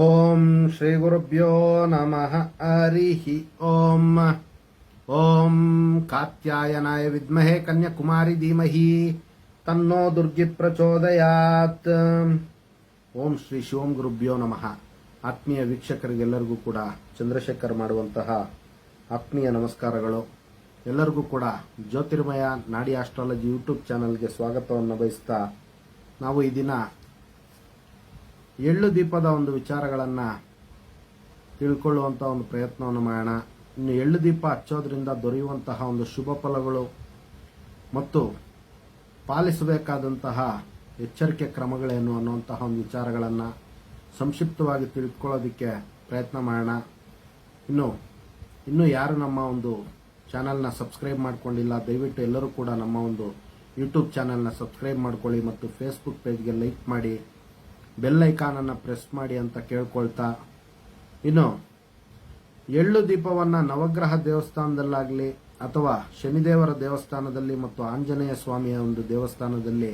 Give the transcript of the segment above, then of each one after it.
ಓಂ ಶ್ರೀ ಗುರುಭ್ಯೋ ನಮಃ ಹರಿಃ ಓಂ ಓಂ ಕಾತ್ಯಾಯನಾಯ ವಿದ್ಮಹೇ ಕನ್ಯಾಕುಮಾರಿ ಧೀಮಹಿ ತನ್ನೋ ದುರ್ಗಿ ಪ್ರಚೋದಯಾತ್. ಓಂ ಶ್ರೀ ಶಿವಂ ಗುರುಭ್ಯೋ ನಮಃ. ಆತ್ಮೀಯ ವೀಕ್ಷಕರಿಗೆಲ್ಲರಿಗೂ ಕೂಡ ಚಂದ್ರಶೇಖರ್ ಮಾಡುವಂತಹ ಆತ್ಮೀಯ ನಮಸ್ಕಾರಗಳು. ಎಲ್ಲರಿಗೂ ಕೂಡ ಜ್ಯೋತಿರ್ಮಯ ನಾಡಿ ಆಸ್ಟ್ರಾಲಜಿ ಯೂಟ್ಯೂಬ್ ಚಾನಲ್ಗೆ ಸ್ವಾಗತವನ್ನು ಬಯಸ್ತಾ ನಾವು ಈ ದಿನ ಎಳ್ಳು ದೀಪದ ಒಂದು ವಿಚಾರಗಳನ್ನು ತಿಳ್ಕೊಳ್ಳುವಂಥ ಒಂದು ಪ್ರಯತ್ನವನ್ನು ಮಾಡೋಣ. ಇನ್ನು ಎಳ್ಳು ದೀಪ ಹಚ್ಚೋದ್ರಿಂದ ದೊರೆಯುವಂತಹ ಒಂದು ಶುಭ ಫಲಗಳು ಮತ್ತು ಪಾಲಿಸಬೇಕಾದಂತಹ ಎಚ್ಚರಿಕೆ ಕ್ರಮಗಳೇನು ಅನ್ನುವಂತಹ ಒಂದು ವಿಚಾರಗಳನ್ನು ಸಂಕ್ಷಿಪ್ತವಾಗಿ ತಿಳ್ಕೊಳ್ಳೋದಕ್ಕೆ ಪ್ರಯತ್ನ ಮಾಡೋಣ. ಇನ್ನು ಯಾರು ನಮ್ಮ ಒಂದು ಚಾನಲ್ನ ಸಬ್ಸ್ಕ್ರೈಬ್ ಮಾಡ್ಕೊಂಡಿಲ್ಲ, ದಯವಿಟ್ಟು ಎಲ್ಲರೂ ಕೂಡ ನಮ್ಮ ಒಂದು ಯೂಟ್ಯೂಬ್ ಚಾನಲ್ನ ಸಬ್ಸ್ಕ್ರೈಬ್ ಮಾಡ್ಕೊಳ್ಳಿ ಮತ್ತು ಫೇಸ್ಬುಕ್ ಪೇಜ್ಗೆ ಲೈಕ್ ಮಾಡಿ, ಬೆಲ್ ಐಕಾನನ್ನು ಪ್ರೆಸ್ ಮಾಡಿ ಅಂತ ಕೇಳ್ಕೊಳ್ತಾ, ಇನ್ನು ಎಳ್ಳು ದೀಪವನ್ನು ನವಗ್ರಹ ದೇವಸ್ಥಾನದಲ್ಲಾಗಲಿ ಅಥವಾ ಶನಿದೇವರ ದೇವಸ್ಥಾನದಲ್ಲಿ ಮತ್ತು ಆಂಜನೇಯ ಸ್ವಾಮಿಯ ಒಂದು ದೇವಸ್ಥಾನದಲ್ಲಿ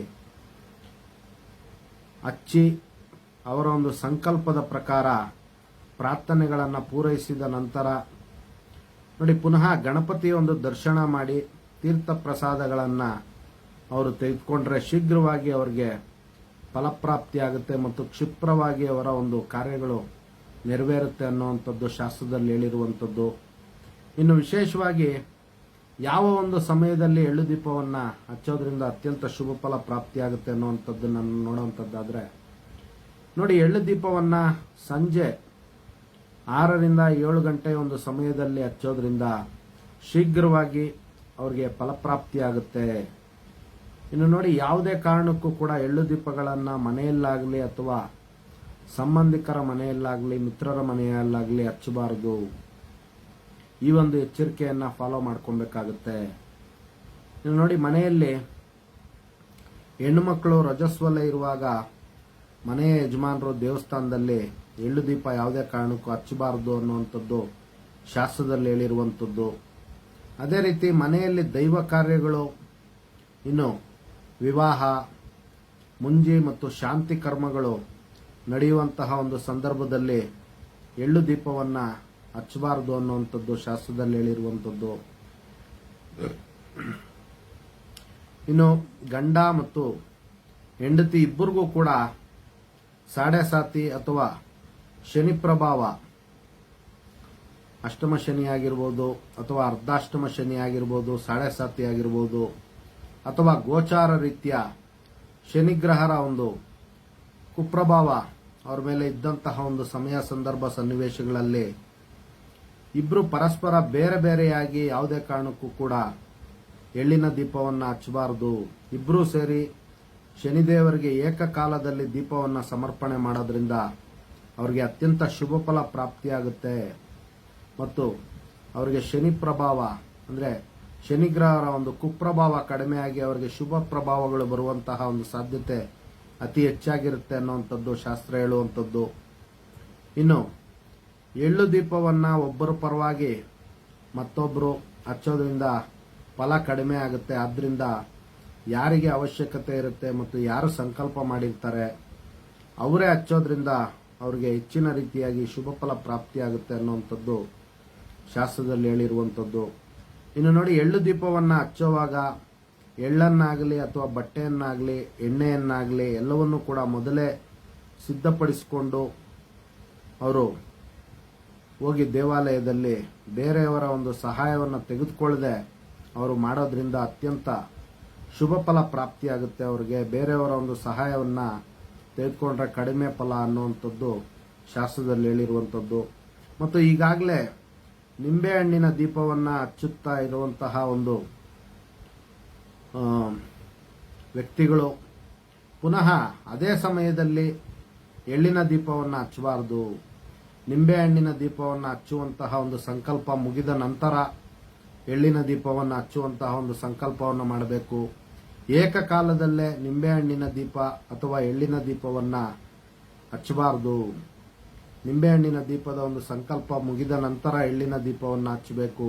ಹಚ್ಚಿ ಅವರ ಒಂದು ಸಂಕಲ್ಪದ ಪ್ರಕಾರ ಪ್ರಾರ್ಥನೆಗಳನ್ನು ಪೂರೈಸಿದ ನಂತರ ನೋಡಿ ಪುನಃ ಗಣಪತಿಯ ಒಂದು ದರ್ಶನ ಮಾಡಿ ತೀರ್ಥ ಪ್ರಸಾದಗಳನ್ನು ಅವರು ತೆಗೆದುಕೊಂಡ್ರೆ ಶೀಘ್ರವಾಗಿ ಅವರಿಗೆ ಫಲಪ್ರಾಪ್ತಿಯಾಗುತ್ತೆ ಮತ್ತು ಕ್ಷಿಪ್ರವಾಗಿ ಅವರ ಒಂದು ಕಾರ್ಯಗಳು ನೆರವೇರುತ್ತೆ ಅನ್ನುವಂಥದ್ದು ಶಾಸ್ತ್ರದಲ್ಲಿ ಹೇಳಿರುವಂಥದ್ದು. ಇನ್ನು ವಿಶೇಷವಾಗಿ ಯಾವ ಒಂದು ಸಮಯದಲ್ಲಿ ಎಳ್ಳು ದೀಪವನ್ನು ಹಚ್ಚೋದ್ರಿಂದ ಅತ್ಯಂತ ಶುಭ ಫಲ ಪ್ರಾಪ್ತಿಯಾಗುತ್ತೆ ಅನ್ನುವಂಥದ್ದನ್ನು ನೋಡುವಂಥದ್ದಾದರೆ ನೋಡಿ, ಎಳ್ಳು ದೀಪವನ್ನು ಸಂಜೆ 6ರಿಂದ 7 ಗಂಟೆ ಒಂದು ಸಮಯದಲ್ಲಿ ಹಚ್ಚೋದ್ರಿಂದ ಶೀಘ್ರವಾಗಿ ಅವರಿಗೆ ಫಲಪ್ರಾಪ್ತಿಯಾಗುತ್ತೆ. ಇನ್ನು ನೋಡಿ, ಯಾವುದೇ ಕಾರಣಕ್ಕೂ ಕೂಡ ಎಳ್ಳು ದೀಪಗಳನ್ನು ಮನೆಯಲ್ಲಾಗಲಿ ಅಥವಾ ಸಂಬಂಧಿಕರ ಮನೆಯಲ್ಲಾಗಲಿ ಮಿತ್ರರ ಮನೆಯಲ್ಲಾಗಲಿ ಹಚ್ಚಬಾರದು. ಈ ಒಂದು ಎಚ್ಚರಿಕೆಯನ್ನು ಫಾಲೋ ಮಾಡ್ಕೊಬೇಕಾಗುತ್ತೆ. ಇನ್ನು ನೋಡಿ, ಮನೆಯಲ್ಲಿ ಹೆಣ್ಣು ಮಕ್ಕಳು ರಜಸ್ವಲ ಇರುವಾಗ ಮನೆಯ ಯಜಮಾನರು ದೇವಸ್ಥಾನದಲ್ಲಿ ಎಳ್ಳು ದೀಪ ಯಾವುದೇ ಕಾರಣಕ್ಕೂ ಹಚ್ಚಬಾರದು ಅನ್ನುವಂಥದ್ದು ಶಾಸ್ತ್ರದಲ್ಲಿ ಹೇಳಿರುವಂಥದ್ದು. ಅದೇ ರೀತಿ ಮನೆಯಲ್ಲಿ ದೈವ ಕಾರ್ಯಗಳು, ಇನ್ನು ವಿವಾಹ, ಮುಂಜಿ ಮತ್ತು ಶಾಂತಿ ಕರ್ಮಗಳು ನಡೆಯುವಂತಹ ಒಂದು ಸಂದರ್ಭದಲ್ಲಿ ಎಳ್ಳು ದೀಪವನ್ನು ಹಚ್ಚಬಾರದು ಅನ್ನುವಂಥದ್ದು ಶಾಸ್ತ್ರದಲ್ಲಿ ಹೇಳಿರುವಂಥದ್ದು. ಇನ್ನು ಗಂಡ ಮತ್ತು ಹೆಂಡತಿ ಇಬ್ಬರಿಗೂ ಕೂಡ ಸಾಡೆ ಸಾತಿ ಅಥವಾ ಶನಿ ಪ್ರಭಾವ, ಅಷ್ಟಮ ಶನಿ ಆಗಿರ್ಬೋದು ಅಥವಾ ಅರ್ಧಾಷ್ಟಮ ಶನಿ ಆಗಿರ್ಬೋದು, ಸಾಡೆ ಸಾತಿ ಆಗಿರ್ಬೋದು ಅಥವಾ ಗೋಚಾರ ರೀತಿಯ ಶನಿಗ್ರಹರ ಒಂದು ಕುಪ್ರಭಾವ ಅವರ ಮೇಲೆ ಇದ್ದಂತಹ ಒಂದು ಸಮಯ ಸಂದರ್ಭ ಸನ್ನಿವೇಶಗಳಲ್ಲಿ ಇಬ್ರು ಪರಸ್ಪರ ಬೇರೆ ಬೇರೆಯಾಗಿ ಯಾವುದೇ ಕಾರಣಕ್ಕೂ ಕೂಡ ಎಳ್ಳಿನ ದೀಪವನ್ನು ಹಚ್ಚಬಾರದು. ಇಬ್ರು ಸೇರಿ ಶನಿದೇವರಿಗೆ ಏಕಕಾಲದಲ್ಲಿ ದೀಪವನ್ನು ಸಮರ್ಪಣೆ ಮಾಡೋದ್ರಿಂದ ಅವರಿಗೆ ಅತ್ಯಂತ ಶುಭ ಫಲ ಪ್ರಾಪ್ತಿಯಾಗುತ್ತೆ ಮತ್ತು ಅವರಿಗೆ ಶನಿ ಪ್ರಭಾವ ಅಂದರೆ ಶನಿಗ್ರಹರ ಒಂದು ಕುಪ್ರಭಾವ ಕಡಿಮೆಯಾಗಿ ಅವರಿಗೆ ಶುಭ ಪ್ರಭಾವಗಳು ಬರುವಂತಹ ಒಂದು ಸಾಧ್ಯತೆ ಅತಿ ಹೆಚ್ಚಾಗಿರುತ್ತೆ ಅನ್ನುವಂಥದ್ದು ಶಾಸ್ತ್ರ ಹೇಳುವಂಥದ್ದು. ಇನ್ನು ಎಳ್ಳು ದೀಪವನ್ನು ಒಬ್ಬರ ಪರವಾಗಿ ಮತ್ತೊಬ್ಬರು ಹಚ್ಚೋದ್ರಿಂದ ಫಲ ಕಡಿಮೆ ಆಗುತ್ತೆ. ಆದ್ದರಿಂದ ಯಾರಿಗೆ ಅವಶ್ಯಕತೆ ಇರುತ್ತೆ ಮತ್ತು ಯಾರು ಸಂಕಲ್ಪ ಮಾಡಿರ್ತಾರೆ ಅವರೇ ಹಚ್ಚೋದ್ರಿಂದ ಅವರಿಗೆ ಹೆಚ್ಚಿನ ರೀತಿಯಾಗಿ ಶುಭ ಫಲ ಪ್ರಾಪ್ತಿಯಾಗುತ್ತೆ ಅನ್ನುವಂಥದ್ದು ಶಾಸ್ತ್ರದಲ್ಲಿ ಹೇಳಿರುವಂಥದ್ದು. ಇನ್ನು ನೋಡಿ, ಎಳ್ಳು ದೀಪವನ್ನು ಹಚ್ಚುವಾಗ ಎಳ್ಳನ್ನಾಗಲಿ ಅಥವಾ ಬಟ್ಟೆಯನ್ನಾಗಲಿ ಎಣ್ಣೆಯನ್ನಾಗಲಿ ಎಲ್ಲವನ್ನೂ ಕೂಡ ಮೊದಲೇ ಸಿದ್ಧಪಡಿಸಿಕೊಂಡು ಅವರು ಹೋಗಿ ದೇವಾಲಯದಲ್ಲಿ ಬೇರೆಯವರ ಒಂದು ಸಹಾಯವನ್ನು ತೆಗೆದುಕೊಳ್ಳದೆ ಅವರು ಮಾಡೋದ್ರಿಂದ ಅತ್ಯಂತ ಶುಭ ಫಲ ಪ್ರಾಪ್ತಿಯಾಗುತ್ತೆ. ಅವರಿಗೆ ಬೇರೆಯವರ ಒಂದು ಸಹಾಯವನ್ನು ತೆಗೆದುಕೊಂಡ್ರೆ ಕಡಿಮೆ ಫಲ ಅನ್ನುವಂಥದ್ದು ಶಾಸ್ತ್ರದಲ್ಲಿ ಹೇಳಿರುವಂಥದ್ದು. ಮತ್ತು ಈಗಾಗಲೇ ನಿಂಬೆಹಣ್ಣಿನ ದೀಪವನ್ನು ಹಚ್ಚುತ್ತಾ ಇರುವಂತಹ ಒಂದು ವ್ಯಕ್ತಿಗಳು ಪುನಃ ಅದೇ ಸಮಯದಲ್ಲಿ ಎಳ್ಳಿನ ದೀಪವನ್ನು ಹಚ್ಚಬಾರದು. ನಿಂಬೆಹಣ್ಣಿನ ದೀಪವನ್ನು ಹಚ್ಚುವಂತಹ ಒಂದು ಸಂಕಲ್ಪ ಮುಗಿದ ನಂತರ ಎಳ್ಳಿನ ದೀಪವನ್ನು ಹಚ್ಚುವಂತಹ ಒಂದು ಸಂಕಲ್ಪವನ್ನು ಮಾಡಬೇಕು. ಏಕಕಾಲದಲ್ಲೇ ನಿಂಬೆಹಣ್ಣಿನ ದೀಪ ಅಥವಾ ಎಳ್ಳಿನ ದೀಪವನ್ನು ಹಚ್ಚಬಾರದು. ನಿಂಬೆಹಣ್ಣಿನ ದೀಪದ ಒಂದು ಸಂಕಲ್ಪ ಮುಗಿದ ನಂತರ ಎಳ್ಳಿನ ದೀಪವನ್ನು ಹಚ್ಚಬೇಕು.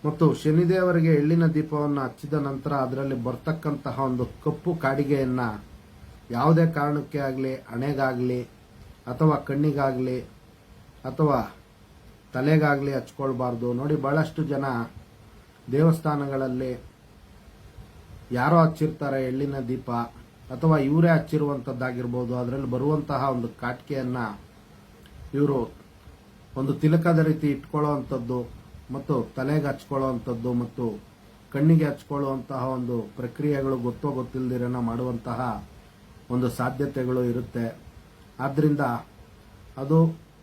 ಮತ್ತು ಶನಿದೇವರಿಗೆ ಎಳ್ಳಿನ ದೀಪವನ್ನು ಹಚ್ಚಿದ ನಂತರ ಅದರಲ್ಲಿ ಬರ್ತಕ್ಕಂತಹ ಒಂದು ಕಪ್ಪು ಕಾಡಿಗೆಯನ್ನು ಯಾವುದೇ ಕಾರಣಕ್ಕೆ ಆಗಲಿ ಹಣೆಗಾಗಲಿ ಅಥವಾ ಕಣ್ಣಿಗಾಗಲಿ ಅಥವಾ ತಲೆಗಾಗಲಿ ಹಚ್ಕೊಳ್ಬಾರ್ದು. ನೋಡಿ, ಬಹಳಷ್ಟು ಜನ ದೇವಸ್ಥಾನಗಳಲ್ಲಿ ಯಾರೋ ಹಚ್ಚಿರ್ತಾರೆ ಎಳ್ಳಿನ ದೀಪ, ಅಥವಾ ಇವರೇ ಹಚ್ಚಿರುವಂಥದ್ದಾಗಿರ್ಬೋದು. ಅದರಲ್ಲಿ ಬರುವಂತಹ ಒಂದು ಕಾಟಿಕೆಯನ್ನು ಇವರು ಒಂದು ತಿಲಕದ ರೀತಿ ಇಟ್ಕೊಳ್ಳುವಂಥದ್ದು ಮತ್ತು ತಲೆಗೆ ಹಚ್ಕೊಳ್ಳುವಂಥದ್ದು ಮತ್ತು ಕಣ್ಣಿಗೆ ಹಚ್ಕೊಳ್ಳುವಂತಹ ಒಂದು ಪ್ರಕ್ರಿಯೆಗಳು ಗೊತ್ತೋ ಗೊತ್ತಿಲ್ಲದಿರೋನ ಮಾಡುವಂತಹ ಒಂದು ಸಾಧ್ಯತೆಗಳು ಇರುತ್ತೆ. ಆದ್ದರಿಂದ ಅದು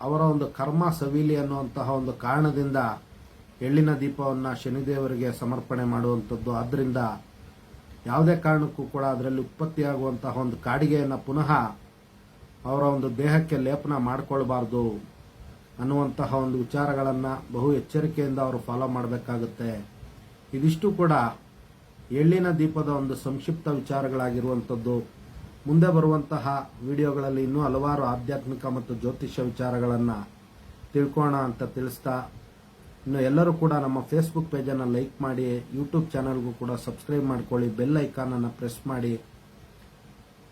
ಅವರ ಒಂದು ಕರ್ಮ ಸವಿಲಿ ಅನ್ನುವಂತಹ ಒಂದು ಕಾರಣದಿಂದ ಎಳ್ಳಿನ ದೀಪವನ್ನು ಶನಿದೇವರಿಗೆ ಸಮರ್ಪಣೆ ಮಾಡುವಂಥದ್ದು. ಆದ್ದರಿಂದ ಯಾವುದೇ ಕಾರಣಕ್ಕೂ ಕೂಡ ಅದರಲ್ಲಿ ಉತ್ಪತ್ತಿಯಾಗುವಂತಹ ಒಂದು ಕಾಡಿಗೆಯನ್ನು ಪುನಃ ಅವರ ಒಂದು ದೇಹಕ್ಕೆ ಲೇಪನ ಮಾಡಿಕೊಳ್ಬಾರ್ದು ಅನ್ನುವಂತಹ ಒಂದು ವಿಚಾರಗಳನ್ನು ಬಹು ಎಚ್ಚರಿಕೆಯಿಂದ ಅವರು ಫಾಲೋ ಮಾಡಬೇಕಾಗುತ್ತೆ. ಇದಿಷ್ಟು ಕೂಡ ಎಳ್ಳಿನ ದೀಪದ ಒಂದು ಸಂಕ್ಷಿಪ್ತ ವಿಚಾರಗಳಾಗಿರುವಂಥದ್ದು. ಮುಂದೆ ಬರುವಂತಹ ವಿಡಿಯೋಗಳಲ್ಲಿ ಇನ್ನೂ ಹಲವಾರು ಆಧ್ಯಾತ್ಮಿಕ ಮತ್ತು ಜ್ಯೋತಿಷ್ಯ ವಿಚಾರಗಳನ್ನು ತಿಳ್ಕೋಣ ಅಂತ ತಿಳಿಸ್ತಾ, ಇನ್ನು ಎಲ್ಲರೂ ಕೂಡ ನಮ್ಮ ಫೇಸ್ಬುಕ್ ಪೇಜನ್ನು ಲೈಕ್ ಮಾಡಿ, ಯೂಟ್ಯೂಬ್ ಚಾನಲ್ಗೂ ಕೂಡ ಸಬ್ಸ್ಕ್ರೈಬ್ ಮಾಡ್ಕೊಳ್ಳಿ, ಬೆಲ್ ಐಕಾನನ್ನು ಪ್ರೆಸ್ ಮಾಡಿ.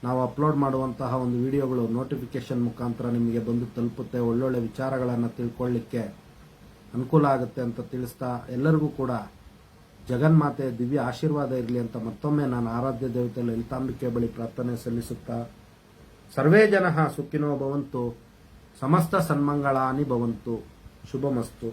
ನಾವು ಅಪ್ಲೋಡ್ ಮಾಡುವಂತಹ ಒಂದು ವಿಡಿಯೋಗಳು ನೋಟಿಫಿಕೇಶನ್ ಮುಖಾಂತರ ನಿಮಗೆ ಬಂದು ತಲುಪುತ್ತೆ. ಒಳ್ಳೊಳ್ಳೆ ವಿಚಾರಗಳನ್ನು ತಿಳ್ಕೊಳ್ಳಿಕ್ಕೆ ಅನುಕೂಲ ಆಗುತ್ತೆ ಅಂತ ತಿಳಿಸ್ತಾ, ಎಲ್ಲರಿಗೂ ಕೂಡ ಜಗನ್ಮಾತೆ ದಿವ್ಯ ಆಶೀರ್ವಾದ ಇರಲಿ ಅಂತ ಮತ್ತೊಮ್ಮೆ ನಾನು ಆರಾಧ್ಯ ದೇವತೆ ಲಲಿತಾಂಬಿಕೆ ಬಳಿ ಪ್ರಾರ್ಥನೆ ಸಲ್ಲಿಸುತ್ತಾ, ಸರ್ವೇ ಜನಃ ಸುಖಿನೋ ಭವಂತು, ಸಮಸ್ತ ಸನ್ಮಂಗಳಾನಿ ಭವಂತು, ಶುಭಮಸ್ತು.